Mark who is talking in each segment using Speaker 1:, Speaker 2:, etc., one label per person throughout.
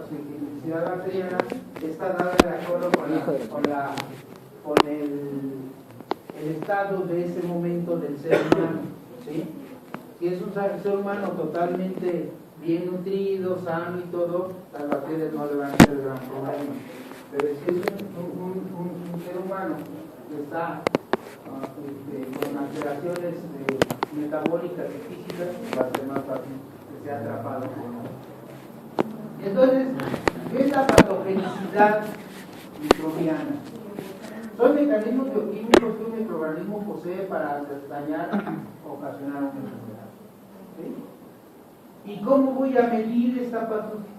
Speaker 1: patogenicidad bacteriana está dada de acuerdo con el estado de ese momento del ser humano, ¿sí? Si es un ser humano totalmente bien nutrido, sano y todo, las bacterias no le van a ser gran problema. Pero si es un ser humano que está con alteraciones metabólicas y físicas, va a ser más fácil que sea atrapado por nosotros. Entonces, ¿qué es la patogenicidad microbiana? Son mecanismos bioquímicos que un microorganismo posee para dañar o ocasionar una enfermedad. ¿Sí? ¿Y cómo voy a medir esta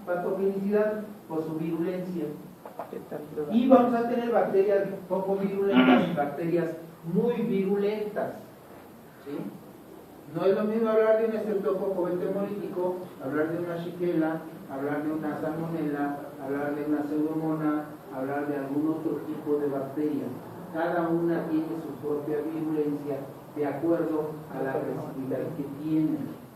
Speaker 1: patogenicidad? Por su virulencia. Y vamos a tener bacterias poco virulentas y bacterias muy virulentas. ¿Sí? No es lo mismo hablar de un estreptococo enteromolítico, hablar de una Shigella, hablar de una Salmonella, hablar de una Pseudomonas, hablar de algún otro tipo de bacteria. Cada una tiene su propia virulencia de acuerdo a la agresividad que tienen.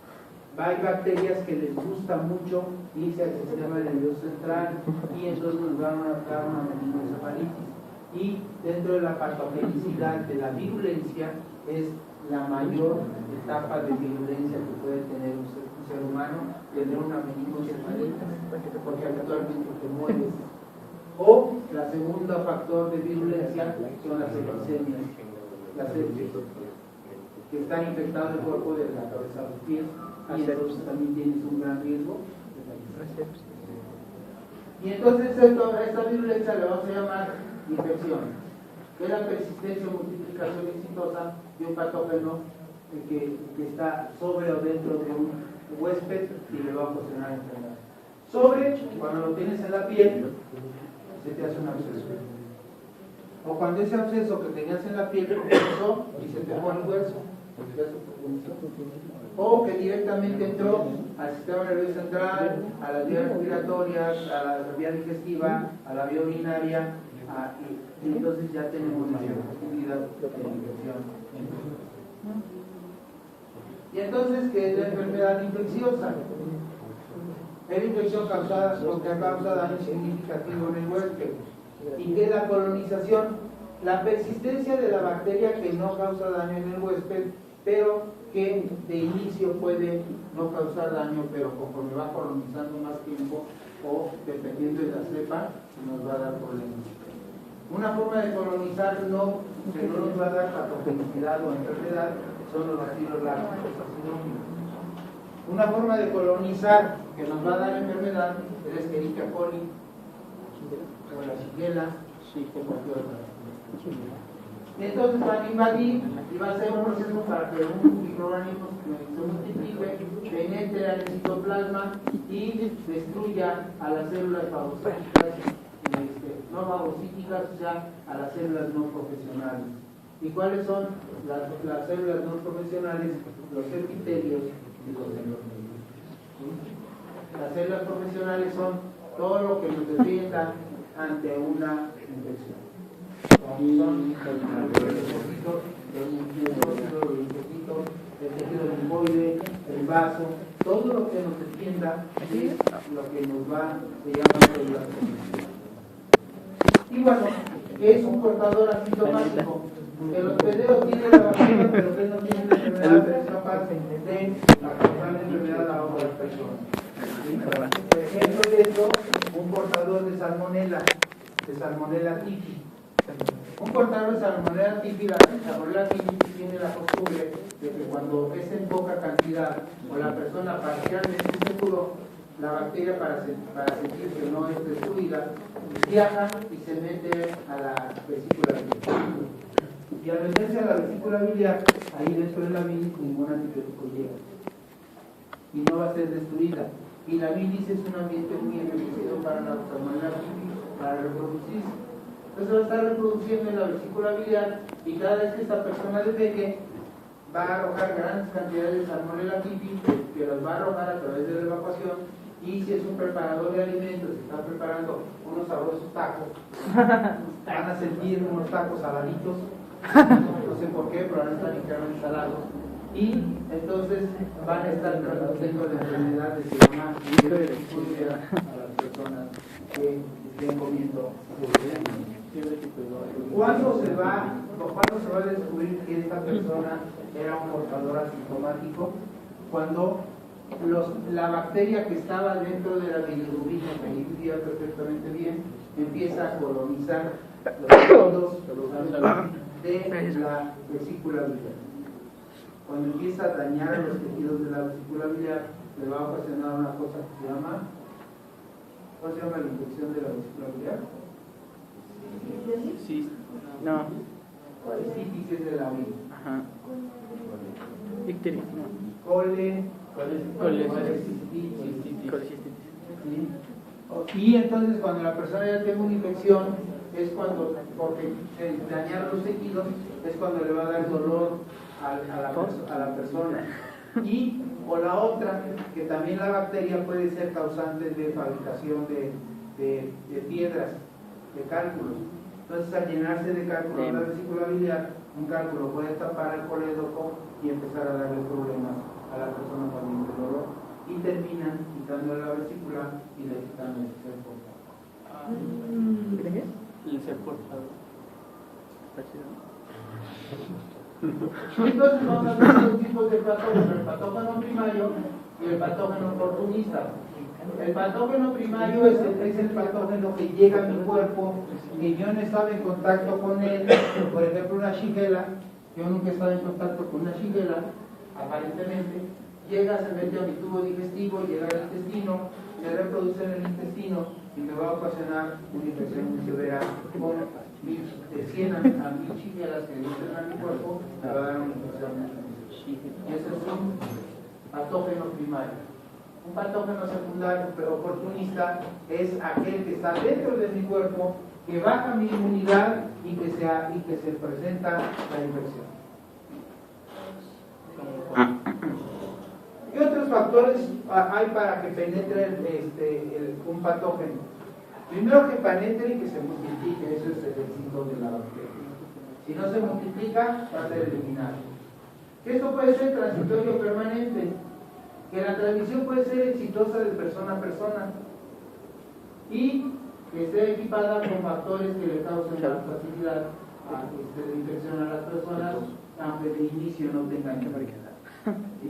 Speaker 1: Hay bacterias que les gusta mucho irse al sistema nervioso central y entonces nos van a dar una meningoencefalitis. Y dentro de la patogenicidad de la virulencia es la mayor etapa de virulencia que puede tener un ser humano, tener una meningoencefalitis, porque actualmente te mueres. O la segunda factor de virulencia son las septicemias, las sepsis, que están infectados el cuerpo desde la cabeza a los pies, y entonces también tienes un gran riesgo de la sepsis. Y entonces esta virulencia le vamos a llamar infección, que es la persistencia o multiplicación exitosa de un patógeno que está sobre o dentro de un huésped y le va a ocasionar enfermedad. Sobre, cuando lo tienes en la piel, se te hace un absceso. O cuando ese absceso que tenías en la piel comenzó y se te fue al hueso. O que directamente entró al sistema nervioso central, a las vías respiratorias, a la vía digestiva, a la vía urinaria, y entonces ya tenemos mayor posibilidad de infección. Y entonces, ¿qué es la enfermedad infecciosa? Es infección causada porque causa daño significativo en el huésped. ¿Y qué es la colonización? La persistencia de la bacteria que no causa daño en el huésped, pero que de inicio puede no causar daño, pero conforme va colonizando más tiempo o dependiendo de la cepa, nos va a dar problemas. Una forma de colonizar que no nos va a dar patogenicidad o enfermedad son los bacilos lácticos acidómicos. Una forma de colonizar que nos va a dar enfermedad es la Escherichia coli o la Shigella o cualquier otra. Entonces van a invadir y va a ser un proceso para que un microorganismo se multiplique, penetre al citoplasma y destruya a las células fagocíticas, no fagocíticas, o sea, a las células no profesionales. ¿Y cuáles son las células no profesionales? Los epitelios y los endotelios. Las células profesionales son todo lo que nos defienda ante una infección. Son los linfocitos, el tejido linfoide, el vaso, todo lo que nos defienda es lo que nos va, se llama células profesionales. Y bueno, es un portador asintomático. El hospedero tiene la vacuna, pero que no tiene la enfermedad, pero es capaz de causar la enfermedad a otras personas. Por ejemplo de esto, un portador de Salmonella typhi. Un portador de Salmonella typhi, la Salmonella typhi tiene la costumbre de que cuando es en poca cantidad o la persona parcialmente seguro, la bacteria para sentir que no es destruida, viaja y se mete a la vesícula biliar. Y al meterse a la vesícula biliar, ahí dentro de la bilis ningún antibiótico llega. Y no va a ser destruida. Y la bilis es un ambiente muy enriquecido para la Salmonella typhi, para reproducirse. Entonces va a estar reproduciendo en la vesícula biliar y cada vez que esta persona defeque va a arrojar grandes cantidades de Salmonella typhi que las va a arrojar a través de la evacuación. Y si es un preparador de alimentos, está preparando unos sabrosos tacos, van a sentir unos tacos saladitos, no sé por qué, pero van a estar ligeramente salados. Y entonces van a estar traduciendo la enfermedad de se llama a las personas de encomiendo. ¿Cuándo se va a descubrir que esta persona era un portador asintomático? Cuando la bacteria que estaba dentro de la bilirrubina, que vivía perfectamente bien, empieza a colonizar los tejidos de la vesícula biliar. Cuando empieza a dañar los tejidos de la vesícula biliar, le va a ocasionar una cosa que se llama, ¿cómo se llama la infección de la vesícula biliar?
Speaker 2: Sí, no.
Speaker 1: Colecitis es de la orina.
Speaker 2: Ajá. Icteritis, no.
Speaker 1: Colecistitis. Y entonces cuando la persona ya tiene una infección, es cuando, porque dañar los tejidos, es cuando le va a dar dolor a la persona. Y o la otra, que también la bacteria puede ser causante de fabricación de piedras, de cálculos. Entonces, al llenarse de cálculos en la vesícula biliar, un cálculo puede tapar el colédoco y empezar a darle problemas a la persona también de dolor. Y terminan quitándole la vesícula y le quitan el ser portador.
Speaker 2: El ser portador.
Speaker 1: Entonces, vamos a ver dos tipos de patógenos: el patógeno primario y el patógeno oportunista. El patógeno primario es el patógeno que llega a mi cuerpo, que yo no estaba en contacto con él. Por ejemplo, una shigella, yo nunca he estado en contacto con una shigella, aparentemente. Llega, se mete a mi tubo digestivo, llega al intestino, se reproduce en el intestino y me va a ocasionar una infección muy severa con de 100 a 1000 shigellas que entran a mi cuerpo, me va a dar una infección. Y ese es un patógeno primario. Un patógeno secundario pero oportunista es aquel que está dentro de mi cuerpo, que baja mi inmunidad y que se presenta la infección. ¿Qué otros factores hay para que penetre un patógeno? Primero, que penetre y que se multiplique. Eso es el éxito de la bacteria. Si no se multiplica, va a ser eliminado. Esto puede ser transitorio o permanente, que la transmisión puede ser exitosa de persona a persona y que esté equipada con factores que le causen la facilidad de infección a las personas, aunque de inicio no tengan que variar. ¿Sí?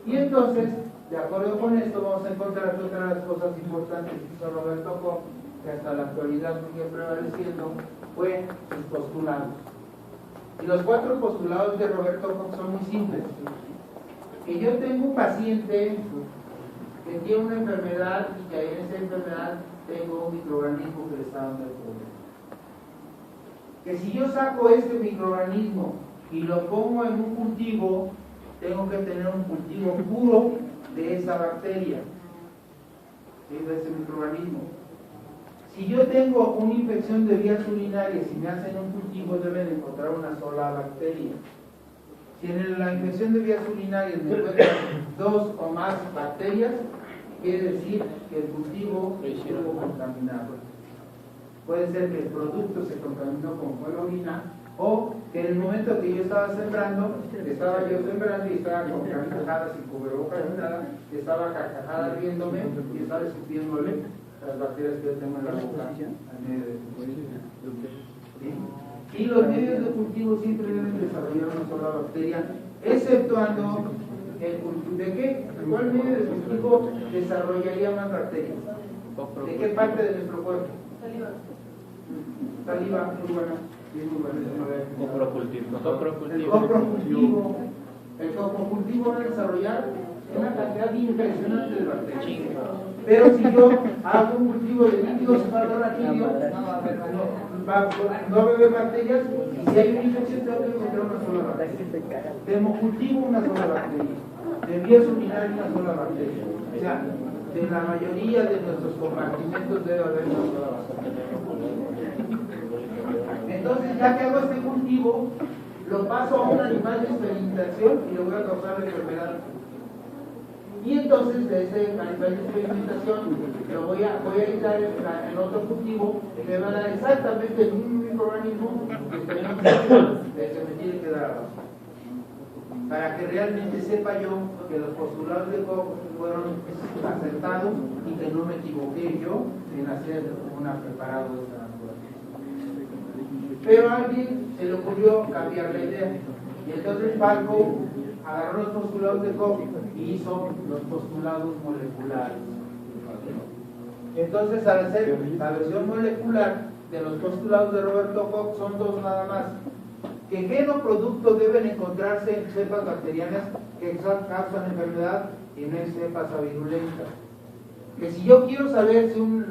Speaker 1: Y entonces, de acuerdo con esto, vamos a encontrar que otra de las cosas importantes que hizo Roberto Koch, que hasta la actualidad sigue prevaleciendo, fue sus postulados. Y los 4 postulados de Roberto Koch son muy simples. Que yo tengo un paciente que tiene una enfermedad y que en esa enfermedad tengo un microorganismo que le está dando el problema. Que si yo saco este microorganismo y lo pongo en un cultivo, tengo que tener un cultivo puro de esa bacteria, de ese microorganismo. Si yo tengo una infección de vías urinarias y me hacen un cultivo, deben encontrar una sola bacteria. Si en la infección de vías urinarias me encuentran 2 o más bacterias, quiere decir que el cultivo estuvo contaminado. Puede ser que el producto se contaminó con fue la orina, o que en el momento que yo estaba sembrando y estaba con carcajadas sin cubrebocas ni nada, estaba carcajada riéndome y estaba escupiéndole las bacterias que yo tengo en la boca al medio de cultivo. ¿Sí? Y los medios de cultivo siempre deben desarrollar una sola bacteria, exceptuando el cultivo. ¿De qué? ¿Cuál medio de cultivo desarrollaría más bacterias? ¿De qué parte de nuestro cuerpo? Saliva, muy buena. El coprocultivo va a desarrollar una cantidad impresionante de bacterias. Pero si yo hago un cultivo de líquido cefalorraquídeo, no va a haber bacterias, y si hay una infección tengo que encontrar una sola bacteria. De hemocultivo una sola bacteria. De vías urinarias una sola bacteria. O sea, de la mayoría de nuestros compartimentos debe haber una sola bacteria. Entonces, ya que hago este cultivo, lo paso a un animal de experimentación y le voy a causar la enfermedad. Y entonces, de ese animal de experimentación, lo voy a aislar en otro cultivo y me va a dar exactamente el mismo microorganismo que tenemos que me tiene que dar abajo. Para que realmente sepa yo que los postulados de Koch fueron acertados y que que no me equivoqué yo en hacer una preparado de esta naturaleza. Pero a alguien se le ocurrió cambiar la idea. Y entonces Falco agarró los postulados de Koch y hizo los postulados moleculares. Entonces, al hacer la versión molecular de los postulados de Roberto Koch, son dos nada más. Que genoproductos deben encontrarse en cepas bacterianas que causan enfermedad y no en cepas avirulentas. Que si yo quiero saber si un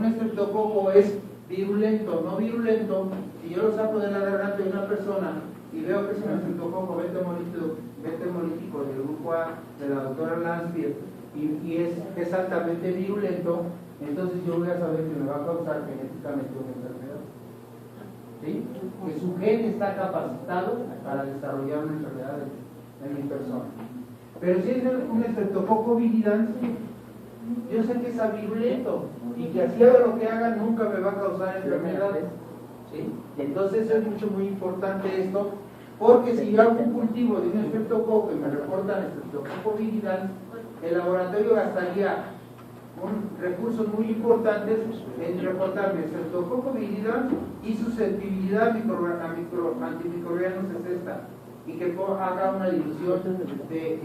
Speaker 1: estreptococo es virulento o no virulento, si yo lo saco de la garganta de una persona y veo que es un estreptococo beta-hemolítico del grupo A de la doctora Lansfield y es altamente virulento, entonces yo voy a saber que me va a causar genéticamente una enfermedad. ¿Sí? Que su gen está capacitado para desarrollar una enfermedad en mi persona. Pero si es un estreptococo viridans, yo sé que es avirulento y que así haga lo que haga nunca me va a causar enfermedades. ¿Sí? Entonces es muy importante esto, porque si yo hago un cultivo de un estreptococo y me reportan estreptococo viridans, el laboratorio gastaría recursos muy importantes en reportarme estreptococo viridans y susceptibilidad a antimicrobianos es esta, y que haga una dilución de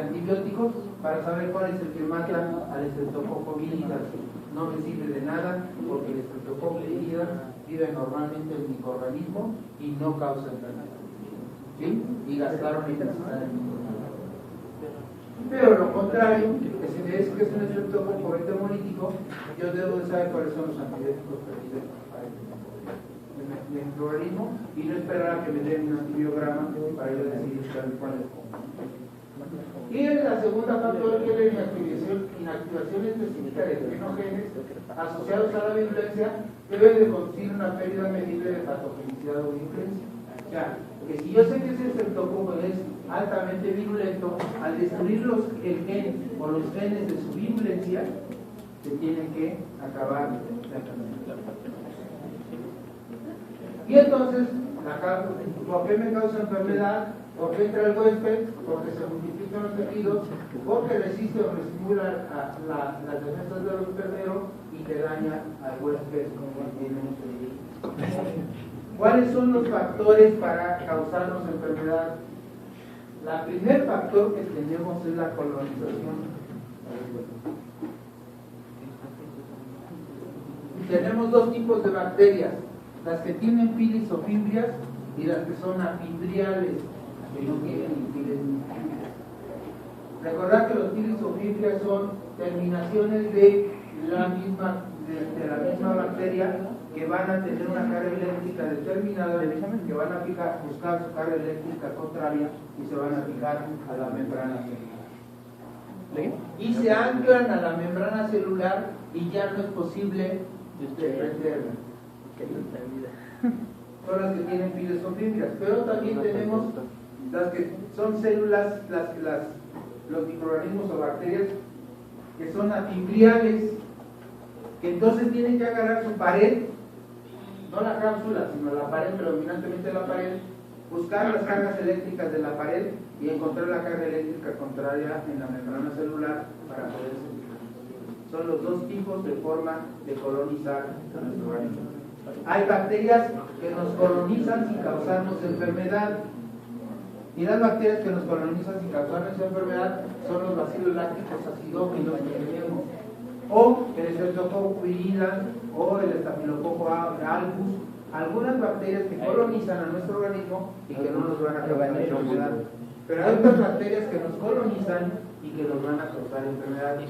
Speaker 1: antibióticos para saber cuál es el que mata al estreptococo viridans. No me sirve de nada porque el estreptococo viridans vive normalmente en el microorganismo y no causa enfermedad. ¿Sí? Y gastaron y gastaron el microorganismo. Pero lo contrario, que si me dice que es un estreptococo beta-hemolítico, yo debo de saber cuáles son los antibióticos perdidos para el microorganismo y no esperar a que me den un antibiograma para yo decidir cuál es. Y la segunda factor que es la inactivación específica de genogenes asociados a la virulencia debe de conducir una pérdida medible de patogenicidad o virulencia. O sea, que si yo sé que ese estreptococo es altamente virulento, al destruir el gen o los genes de su virulencia, se tiene que acabar la enfermedad. Y entonces, ¿por qué me causa enfermedad? ¿Por qué entra el huésped? Porque se multiplican los tejidos, porque resiste o estimula las defensas del enfermero y que daña al huésped como tiene un. ¿Cuáles son los factores para causarnos enfermedad? El primer factor que tenemos es la colonización. Tenemos dos tipos de bacterias, las que tienen filis o fimbrias y las que son afimbriales, que no tienen ni filis ni fimbrias. Recordad que los filis o fimbrias son terminaciones de la misma bacteria que van a tener una carga eléctrica determinada, que van a buscar su carga eléctrica contraria y se van a fijar a la membrana celular. Y se anclan a la membrana celular y ya no es posible desprenderla. Son las que tienen filis o fimbrias, pero también tenemos las que son células, los microorganismos o bacterias que son afimbriales, que entonces tienen que agarrar su pared, no la cápsula, sino la pared, predominantemente la pared, buscar las cargas eléctricas de la pared y encontrar la carga eléctrica contraria en la membrana celular para poder seguir. Son los dos tipos de forma de colonizar nuestro organismo. Hay bacterias que nos colonizan sin causarnos enfermedad. Y las bacterias que nos colonizan sin causarnos enfermedad son los bacilos lácticos acidófilos que tenemos, o el estreptococo viridans o el estafilococo albus, algunas bacterias que colonizan a nuestro organismo y que no nos van a causar enfermedad. Pero hay otras bacterias que nos colonizan y que nos van a causar enfermedad. Las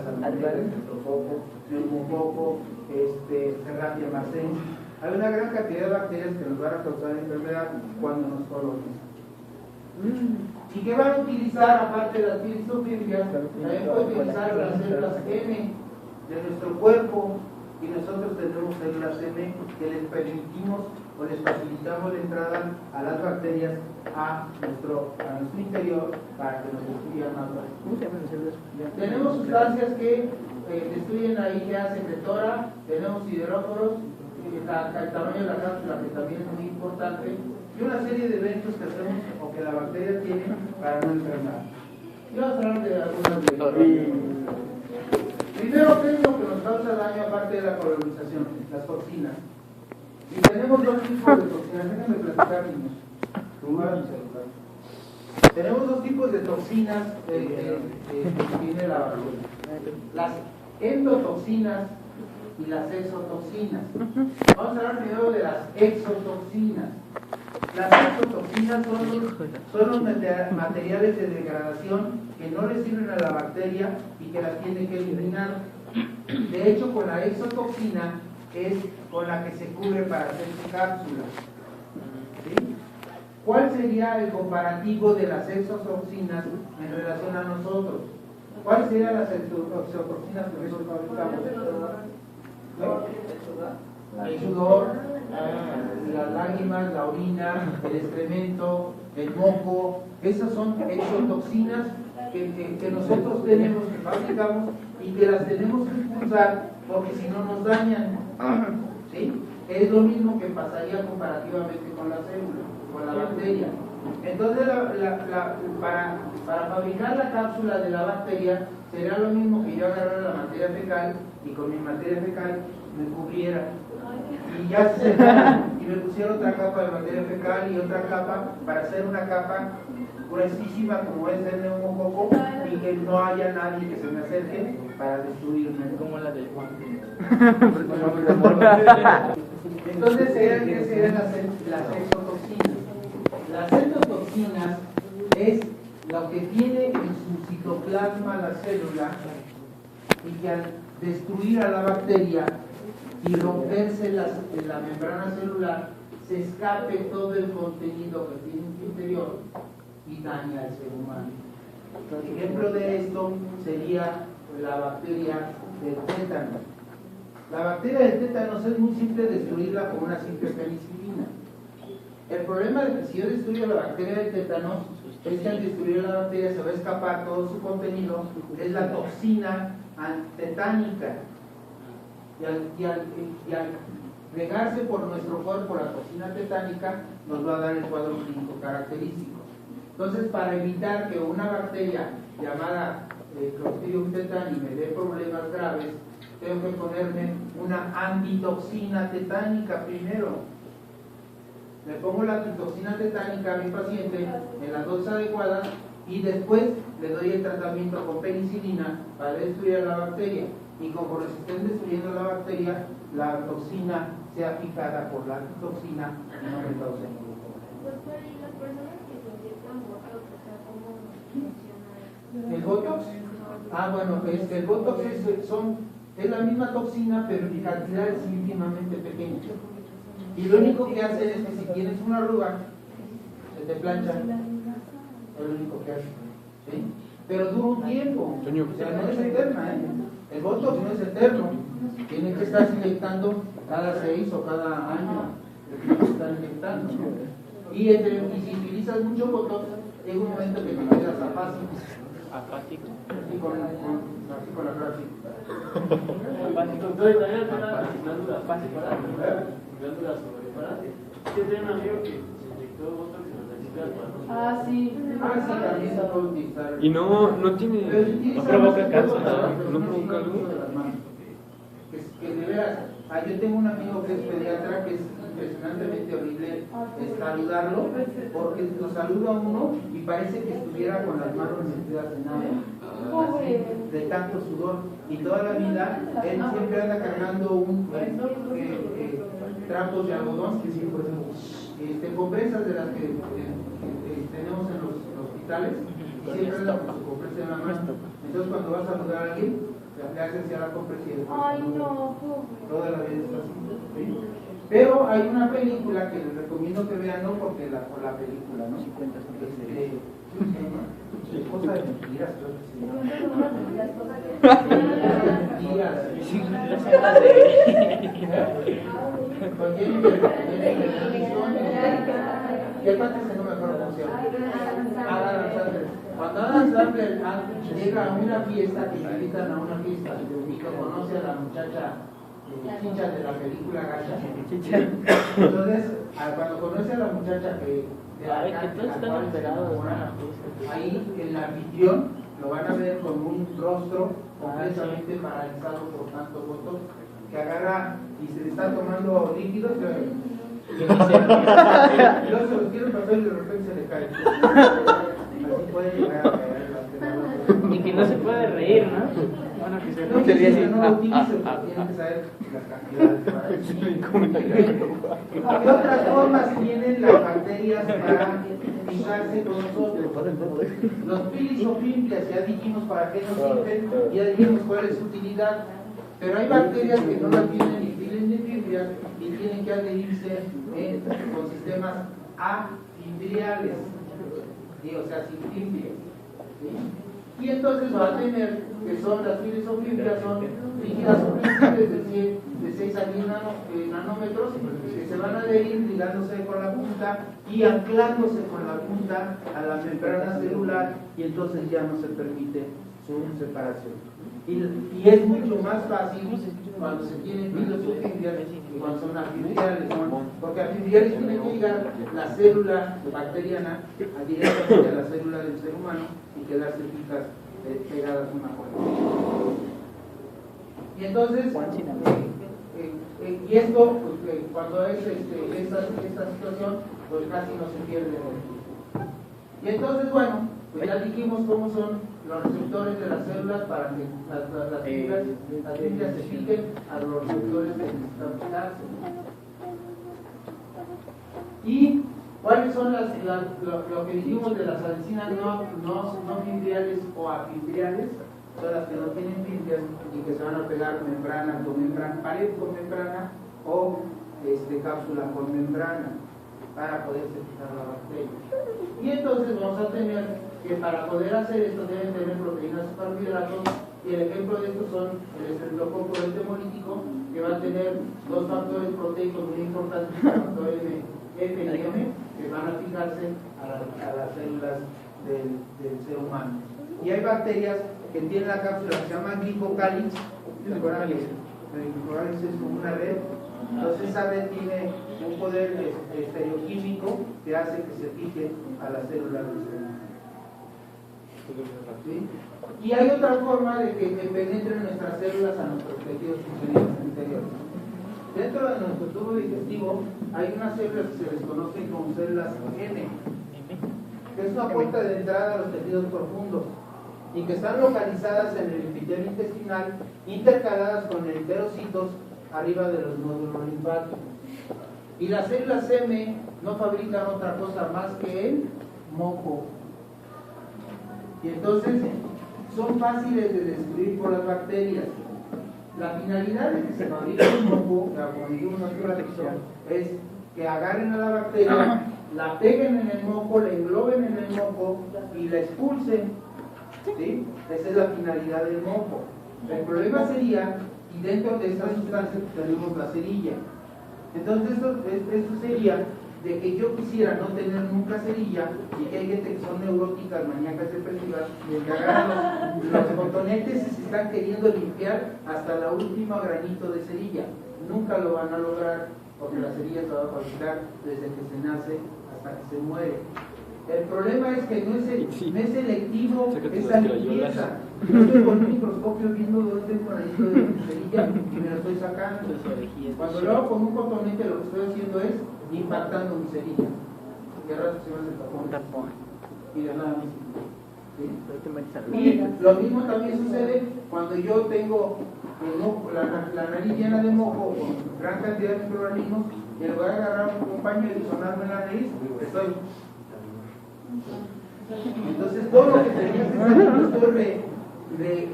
Speaker 1: salmonella, estreptococo, neumococo, Serratia marcescens. Hay una gran cantidad de bacterias que nos van a causar enfermedad cuando nos colonizan. ¿Y qué van a utilizar aparte de las filisofimbrias? También pueden utilizar las células M de nuestro cuerpo, y nosotros tenemos células M que les permitimos o les facilitamos la entrada a las bacterias a nuestro interior para que nos destruyan más rápido. Tenemos sustancias que destruyen la IgA secretora, tenemos sideróforos, el tamaño de la cápsula que también es muy importante, y una serie de eventos que hacemos o que la bacteria tiene para no enfermar. Y vamos a hablar de algunas de ellas. Primero, ¿qué es lo que nos causa daño aparte de la colonización? Las toxinas. Y tenemos dos tipos de toxinas. Déjenme platicar, niños. Primero mi celular. Tenemos dos tipos de toxinas que tiene la bacteria. Las endotoxinas y las exotoxinas. Vamos a hablar primero de las exotoxinas. Las exotoxinas son los materiales de degradación que no le sirven a la bacteria y que las tiene que eliminar. De hecho, con la exotoxina es con la que se cubre para hacer su cápsula. ¿Sí? ¿Cuál sería el comparativo de las exotoxinas en relación a nosotros? ¿Cuáles serían las exotoxinas que nosotros fabricamos? El sudor, las lágrimas, la orina, el excremento, el moco. Esas son exotoxinas que nosotros tenemos, que fabricamos y que las tenemos que expulsar porque si no nos dañan. ¿Sí? Es lo mismo que pasaría comparativamente con la célula, con la bacteria. Entonces, para fabricar la cápsula de la bacteria, sería lo mismo que yo agarrara la materia fecal y con mi materia fecal me cubriera. Y ya se y me pusiera otra capa de materia fecal y otra capa para hacer una capa gruesísima como es el neumococo y que no haya nadie que se me acerque para destruirme.
Speaker 2: Como la del guante.
Speaker 1: Entonces serían las exotoxinas. Las endotoxinas es lo que tiene en su citoplasma la célula y que al destruir a la bacteria y romperse la membrana celular, se escape todo el contenido que tiene en su interior y daña al ser humano. Ejemplo de esto sería la bacteria del tétano. La bacteria del tétanos es muy simple destruirla con una simple penicilina. El problema de que si yo destruyo la bacteria del tétanos es que al destruir la bacteria se va a escapar todo su contenido, es la toxina tetánica. Y al regarse por nuestro cuerpo la toxina tetánica, nos va a dar el cuadro clínico característico. Entonces, para evitar que una bacteria llamada Clostridium tetani me dé problemas graves, tengo que ponerme una antitoxina tetánica primero. Le pongo la antitoxina tetánica a mi paciente en las dosis adecuadas y después le doy el tratamiento con penicilina para destruir a la bacteria. Y conforme se estén destruyendo la bacteria, la toxina sea fijada por la antitoxina y no me cause ningún problema.
Speaker 3: Doctor, ¿y las personas que se inyectan botox, o sea, cómo funciona?
Speaker 1: ¿El botox? Bueno, el botox es la misma toxina, pero en cantidades ínfimamente pequeñas. Y lo único que hace es que si tienes una arruga, se te plancha. Es lo único que hace. ¿Sí? Pero dura un tiempo. O sea, no es eterna, ¿eh? El botox no es eterno. Tienen que estar inyectando cada 6 o cada año. Que están inyectando. Y si utilizas mucho botox, llega un momento que te quedas apático.
Speaker 2: Apático.
Speaker 1: Así con la gráfica.
Speaker 4: Apático. Entonces, también con las glándulas glándulas sobreparadas. Yo tenía un amigo que se inyectó botox en las axilas para
Speaker 1: Sí, también se puede utilizar.
Speaker 5: Y no tiene.
Speaker 2: No provoca cáncer,
Speaker 5: ¿no provoca algo?
Speaker 1: Que de veras, yo tengo un amigo que es pediatra que es impresionantemente horrible saludarlo, porque lo saluda a uno y parece que estuviera con las manos metidas en agua, así, de tanto sudor. Y toda la vida él siempre anda cargando trapos de algodón, compresas de las que tenemos en los hospitales, y siempre anda con su compresa en la mano. Entonces cuando vas a saludar a alguien, le haces hacia la compresa y toda la vida está así. ¿Sí? Pero hay una película que les recomiendo que vean, no porque por la película, ¿no? Cosa de mentiras, creo que se llama. Con Jennifer y el cuate que no me acuerdo cómo se llama. Adam Sandler. Cuando Adam Sandler llega a una fiesta, que le invitan a una fiesta y conoce a la muchacha Chicha de la película Gacha. Entonces, cuando conoce a la muchacha que ahí el anfitrión lo van a ver con un rostro rostro completamente paralizado por tanto botox, que agarra y se le está tomando líquidos. Yo se los quiero pasar y de repente se le cae. Así puede llegar a caer.
Speaker 2: Y que no se puede reír, ¿no? Bueno, que se
Speaker 1: No,
Speaker 2: ríe.
Speaker 1: que no lo utilice, porque tienen que saber las cantidades para ¿qué otras formas tienen las bacterias para fijarse con nosotros? Los pilis o fimbrias, ya dijimos para qué nos sirven, ya dijimos cuál es su utilidad, pero hay bacterias que no la tienen ni pilis ni fimbrias y tienen que adherirse con sistemas afimbriales, o sea, sin fimbrias. ¿Sí? Y entonces va a tener que son las pilis o fimbrias, son rígidas superficiales de 6 a 10 nanómetros que se van a adherir ligándose con la punta y anclándose con la punta a la membrana celular, y entonces ya no se permite su separación. Y es mucho más fácil cuando se tienen pilos o fimbrias que cuando son afimbriales, porque afimbriales tiene que llegar la célula bacteriana directamente a la célula del ser humano y quedarse fijas, pegadas una con la otra. Y entonces, y esto, pues, cuando es esta situación, pues casi no se pierde. Y entonces, bueno, pues ya dijimos cómo son los receptores de las células para que las fibras se fijen a los receptores que necesitan fijarse. Y cuáles son lo que dijimos de las adhesinas no fimbriales o afimbriales. Son las que no tienen fimbrias y que se van a pegar membrana con membrana, pared con membrana o cápsula con membrana para poderse fijar la bacteria. Y entonces vamos a tener que para poder hacer esto deben tener proteínas y carbohidratos, y el ejemplo de estos son el estreptococo hegemolítico, que va a tener dos factores proteicos muy importantes, el factor F y M, que van a fijarse a las células del ser humano. Y hay bacterias que tienen la cápsula que se llama glicocálix. El glicocálix es como una red. Entonces esa red tiene un poder estereoquímico que hace que se fije a las células del ser humano. ¿Sí? Y hay otra forma de que penetren nuestras células a nuestros tejidos interiores. Dentro de nuestro tubo digestivo hay unas células que se les conocen como células M, que es una puerta de entrada a los tejidos profundos y que están localizadas en el epitelio intestinal, intercaladas con eritrocitos arriba de los nódulos linfáticos. Y las células M no fabrican otra cosa más que el moco. Y entonces son fáciles de destruir por las bacterias. La finalidad de que se fabrique un moco, como dijimos nosotros, es que agarren a la bacteria, la peguen en el moco, la engloben en el moco y la expulsen. ¿Sí? Esa es la finalidad del moco. El problema sería, y dentro de esta sustancia tenemos la cerilla. Entonces esto sería de que yo quisiera no tener nunca cerilla, y que hay gente que son neuróticas, maníacas depresivas, que agarran los cotonetes y se están queriendo limpiar hasta la última granito de cerilla. Nunca lo van a lograr, porque la cerilla se va a fabricar desde que se nace hasta que se muere. El problema es que no es selectivo esa limpieza. Yo estoy con un microscopio viendo dónde tengo un granito de cerilla y me lo estoy sacando. Cuando lo hago con un cotonete, lo que estoy haciendo es impactando mi cerilla. ¿Qué rato se llama el tapón? Y de nada más. ¿Sí? Y lo mismo también sucede cuando yo tengo la nariz llena de moco con gran cantidad de microorganismos, y en lugar de agarrar un pañuelo y sonarme la nariz, estoy. Entonces todo lo que tenía que hacer lo estoy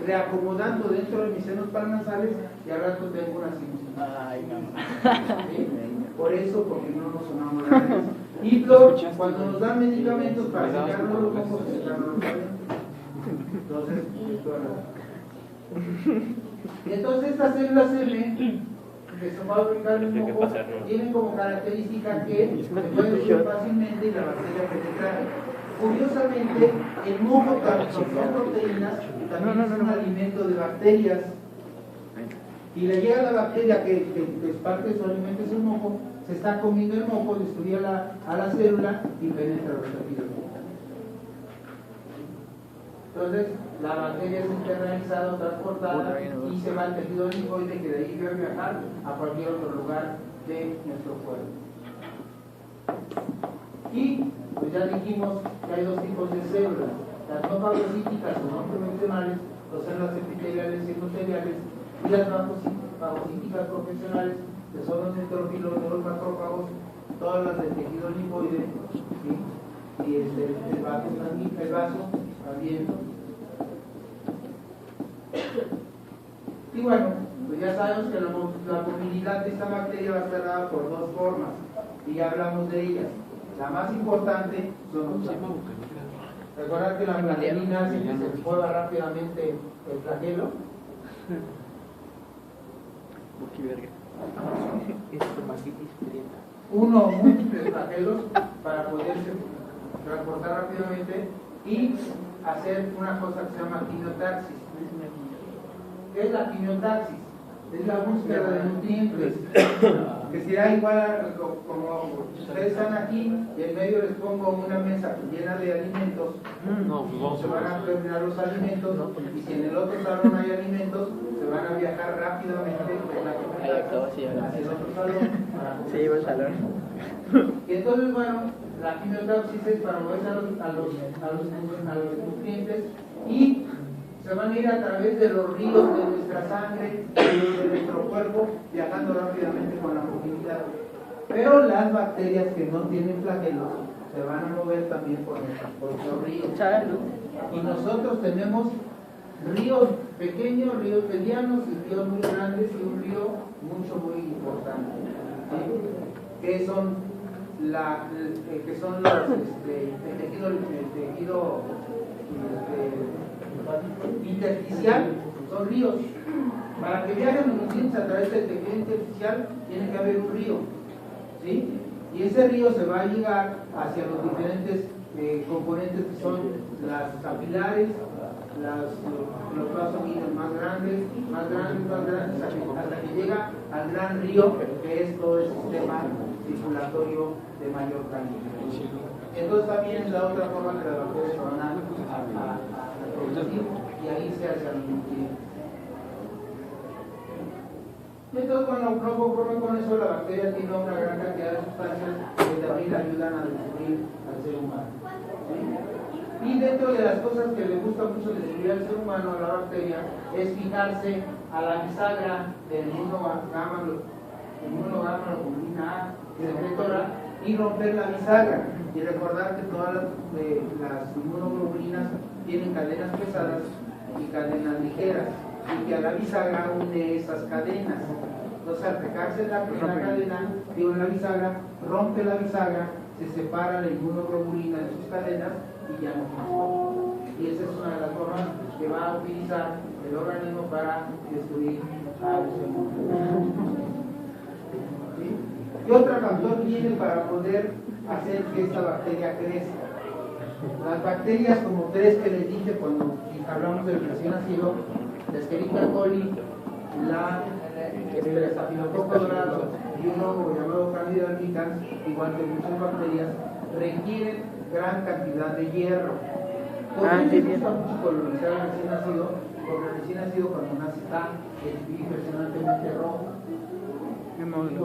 Speaker 1: reacomodando dentro de mis senos paranasales, y al rato tengo una sinusitis. ¿Sí? Por eso, porque no nos sonamos la nariz. Y cuando nos dan medicamentos para sacarnos los mocos, se sacan los entonces, y entonces estas células M que se fabrican en el moco tienen como característica que se pueden destruir fácilmente y la bacteria penetrar. Curiosamente, el moco también son proteínas, también es un alimento de bacterias. Y le llega la bacteria que es parte de su alimento, es el moco, se está comiendo el moco, destruye a la célula y penetra los tejidos. Entonces, la bacteria es internalizada o transportada y se va al tejido linfoide, que de ahí debe viajar a cualquier otro lugar de nuestro cuerpo. Y pues ya dijimos que hay dos tipos de células: las no fagocíticas o no convencionales, las células epiteliales y endoteliales, y las fagocíticas profesionales, que son los neutrófilos, los macrófagos, todas las del tejido linfoide, ¿sí? Y el vaso también. Y bueno, pues ya sabemos que la movilidad de esta bacteria va a estar dada por dos formas, y ya hablamos de ellas. La más importante son los flagelos. Recordad que la flagelina hace que se mueva rápidamente el flagelo. Uno o múltiples flagelos para poderse transportar rápidamente y hacer una cosa que se llama quimiotaxis. ¿Qué es la quimiotaxis? Es la búsqueda de nutrientes, que será igual como ustedes están aquí y en medio les pongo una mesa llena de alimentos. Se van a terminar los alimentos, y si en el otro salón hay alimentos, se van a viajar rápidamente hacia el otro salón.
Speaker 2: Se lleva el salón.
Speaker 1: Y entonces, bueno, la quimiotaxis es para moverse a los nutrientes, y se van a ir a través de los ríos de nuestra sangre, de nuestro cuerpo, viajando rápidamente con la movilidad. Pero las bacterias que no tienen flagelos se van a mover también por los ríos. Y nosotros tenemos ríos pequeños, ríos medianos y ríos muy grandes, y un río muy importante, ¿sí? Que son el tejido intersticial, son ríos. Para que viajen los nutrientes a través del tejido intersticial tiene que haber un río, ¿sí? Y ese río se va a llegar hacia los diferentes componentes, que son las capilares, los vasos sanguíneos más grandes, hasta que llega al gran río, que es todo el sistema circulatorio de mayor calidad. Entonces también es la otra forma que las bacterias se van a producir, y ahí se hace el nutriente. Entonces, bueno, no conforme con eso, la bacteria tiene una gran cantidad de sustancias que también ayudan a descubrir al ser humano, ¿sí? Y dentro de las cosas que le gusta mucho descubrir al ser humano, a la bacteria, es fijarse a la bisagra del inmunoglobulina A secretora y romper la bisagra. Y recordar que todas las inmunoglobulinas tienen cadenas pesadas y cadenas ligeras, y que a la bisagra une esas cadenas. Entonces, al pegarse en la bisagra, rompe la bisagra, se separa la inmunoglobulina de sus cadenas y ya no funciona. Y esa es una de las formas que va a utilizar el organismo para destruir al ser humano. ¿Sí? ¿Qué otro factor tiene para poder hacer que esta bacteria crezca? Las bacterias, como tres que les dije cuando hablamos del recién nacido: la Escherichia coli, el estafilococo dorado y uno llamado Candida albicans, igual que muchas bacterias, requieren gran cantidad de hierro. ¿Por qué les gusta mucho colonizar al recién nacido? Porque el recién nacido, cuando nace, está impresionantemente rojo.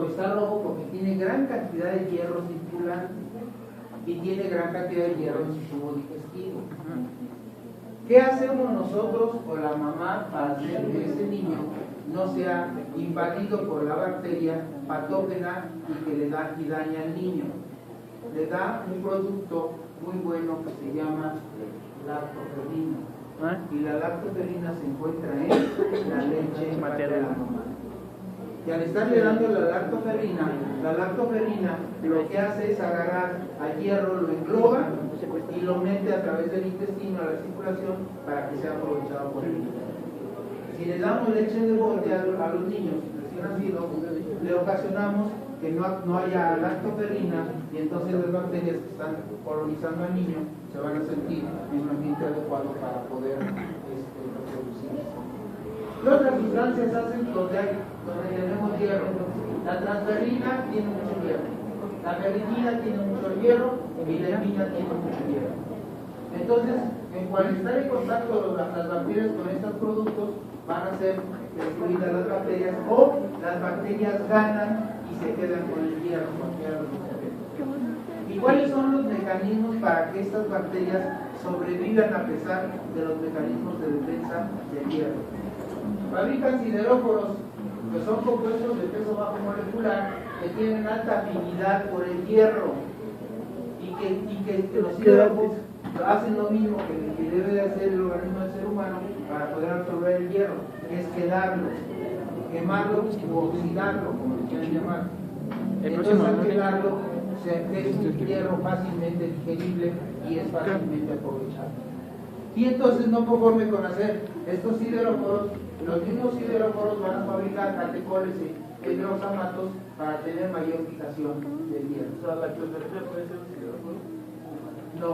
Speaker 1: Está rojo porque tiene gran cantidad de hierro circulante y tiene gran cantidad de hierro en su tubo digestivo. ¿Qué hacemos nosotros o la mamá para hacer que ese niño no sea invadido por la bacteria patógena y que le da y daña al niño? Le da un producto muy bueno que se llama lactoferrina. Y la lactoferrina se encuentra en la leche materna de la mamá. Y al estarle dando la lactoferrina lo que hace es agarrar al hierro, lo engloba y lo mete a través del intestino a la circulación para que sea aprovechado por el niño. Si le damos leche de bote a los niños recién nacidos, le ocasionamos que no haya lactoferrina, y entonces las bacterias que están colonizando al niño se van a sentir en un ambiente adecuado para poder reproducirse. ¿Qué otras sustancias hacen donde tenemos hierro? La transferrina tiene mucho hierro, la ferritina tiene mucho hierro y la hemina tiene mucho hierro. Entonces, En cuanto estar en contacto las bacterias con estos productos, van a ser destruidas las bacterias o las bacterias ganan y se quedan con el hierro. ¿Y cuáles son los mecanismos para que estas bacterias sobrevivan a pesar de los mecanismos de defensa del hierro? Fabrican sideróforos, que son compuestos de peso bajo molecular que tienen alta afinidad por el hierro y que los sideróforos hacen lo mismo que debe de hacer el organismo del ser humano para poder absorber el hierro, que es quemarlo o oxidarlo, como le quieran llamar. Entonces al quemarlo es un hierro fácilmente digerible y es fácilmente aprovechable. Y entonces, no conforme con hacer estos sideróforos, los mismos sideróforos van a fabricar catecoles y hidroxamatos para tener mayor fijación del hierro.
Speaker 4: O sea, la clotorrina puede ser un sideróforo.
Speaker 1: No,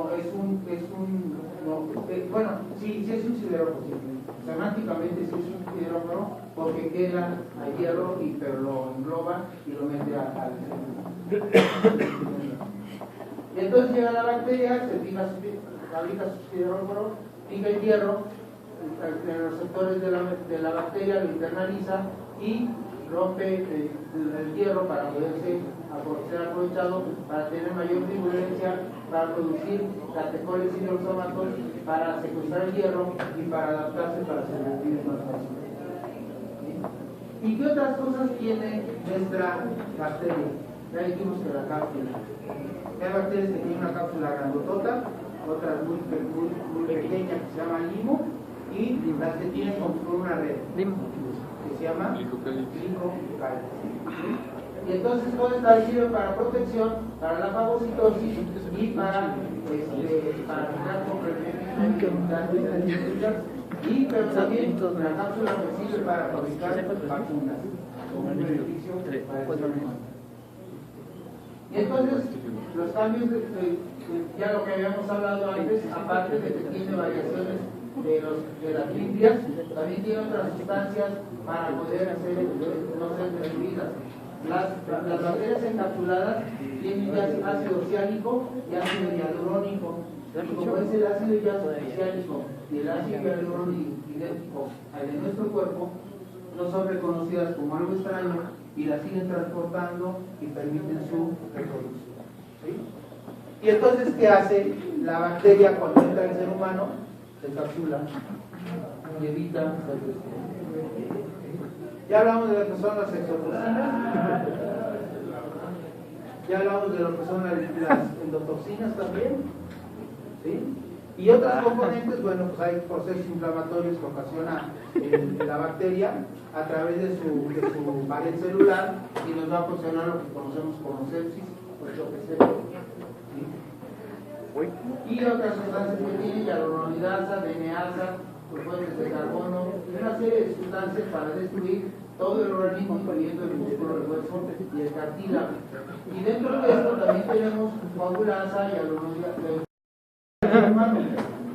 Speaker 1: bueno, sí es un sideróforo, sí. Semánticamente sí es un sideróforo porque queda al hierro, pero lo engloba y lo mete al y entonces llega la bacteria, fabrica su sideróforo, fija el hierro en los receptores de la bacteria, lo internaliza y rompe el hierro para poder ser aprovechado, para tener mayor virulencia, para producir catecoles y hidroxamatos, para secuestrar el hierro y para adaptarse para sobrevivir más fácil. ¿Y qué otras cosas tiene nuestra bacteria? Ya dijimos que la cápsula. Hay bacterias que tienen una cápsula grandotota, otras muy pequeñas que se llaman limo, y las que tienen como una red que se llama glicocálice. Y entonces todo está sirve para protección, para la fagocitosis y para generar complementos y pero también la cápsula que sirve para fabricar vacunas como un beneficio para el ser humano. Y entonces los cambios ya lo que habíamos hablado antes, aparte de que tiene variaciones de las limpias, también tiene otras sustancias para poder no ser transmitidas. Las bacterias encapsuladas tienen ya ácido ciánico y ácido hialurónico. Y como es el ácido ciánico y el ácido hialurónico idéntico al de nuestro cuerpo, no son reconocidas como algo extraño y las siguen transportando y permiten su reproducción. ¿Sí? Y entonces, ¿qué hace la bacteria cuando entra en el ser humano? Se encapsula y evita la destrucción. Ya hablamos de lo que son las exotoxinas, ya hablamos de lo que son las endotoxinas también, ¿sí? Y otros componentes, bueno, pues hay procesos inflamatorios que ocasiona la bacteria a través de su pared celular y nos va a ocasionar lo que conocemos como sepsis o choque séptico. ¿Sí? Y otras sustancias que tienen hialuronidasa, DNasa, fuentes de carbono, una serie de sustancias para destruir todo el organismo, incluyendo el músculo, el hueso y el cartílago. Y dentro de esto también tenemos coagulasa, hialuronidasa.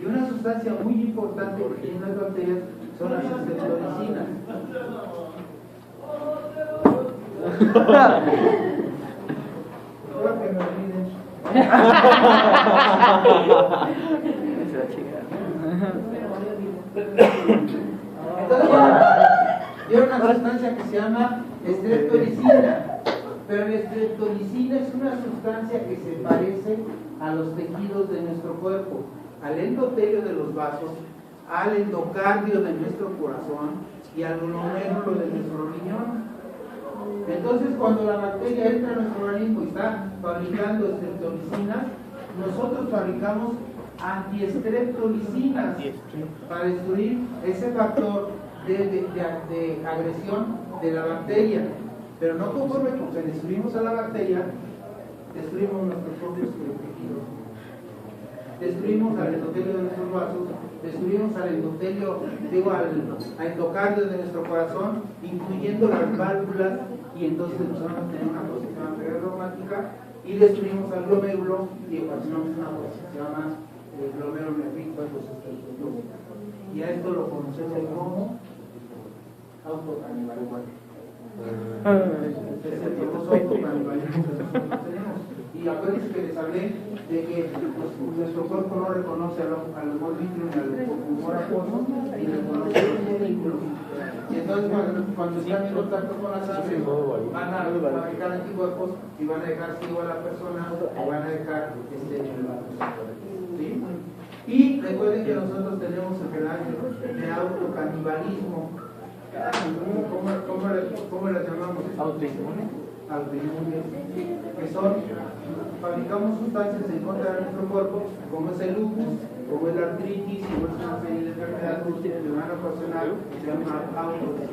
Speaker 1: Y una sustancia muy importante que tienen las bacterias son las streptolicinas. Creo que me olviden. Entonces, tiene una sustancia que se llama streptolicina. Pero la streptolicina es una sustancia que se parece a los tejidos de nuestro cuerpo, al endotelio de los vasos, al endocardio de nuestro corazón y al glomérulo de nuestro riñón. Entonces, cuando la bacteria entra a nuestro organismo y está fabricando streptolicinas, nosotros fabricamos antiestreptolicinas para destruir ese factor de agresión de la bacteria. Pero no conforme con que destruimos a la bacteria, destruimos nuestros propios tejidos. Destruimos al endotelio de nuestros vasos, destruimos al endotelio, al endocardio de nuestro corazón, incluyendo las válvulas, y entonces empezamos a tener una posición reumática, y destruimos al glomérulo y ocasionamos una cosa que se llama glomerulonefritis. Y a esto lo conocemos como autocanibalismo. Es el famoso autocanibalismo que nosotros tenemos. Y acuérdense que les hablé de que nuestro cuerpo no reconoce al humor líquido ni al humor acuoso, ni reconoce los vehículos. Y entonces cuando están en contacto con la sangre, van a fabricar anticuerpos y van a dejar ciego a la persona o van a dejar ¿sí? Y recuerden que nosotros tenemos enfermedades de autocanibalismo. ¿Cómo las llamamos? Autoinmunes, que son, fabricamos sustancias en contra de nuestro cuerpo, como es el lupus, como es la artritis, como es una serie de enfermedades que van a ocasionar, que se llama autoinmunes.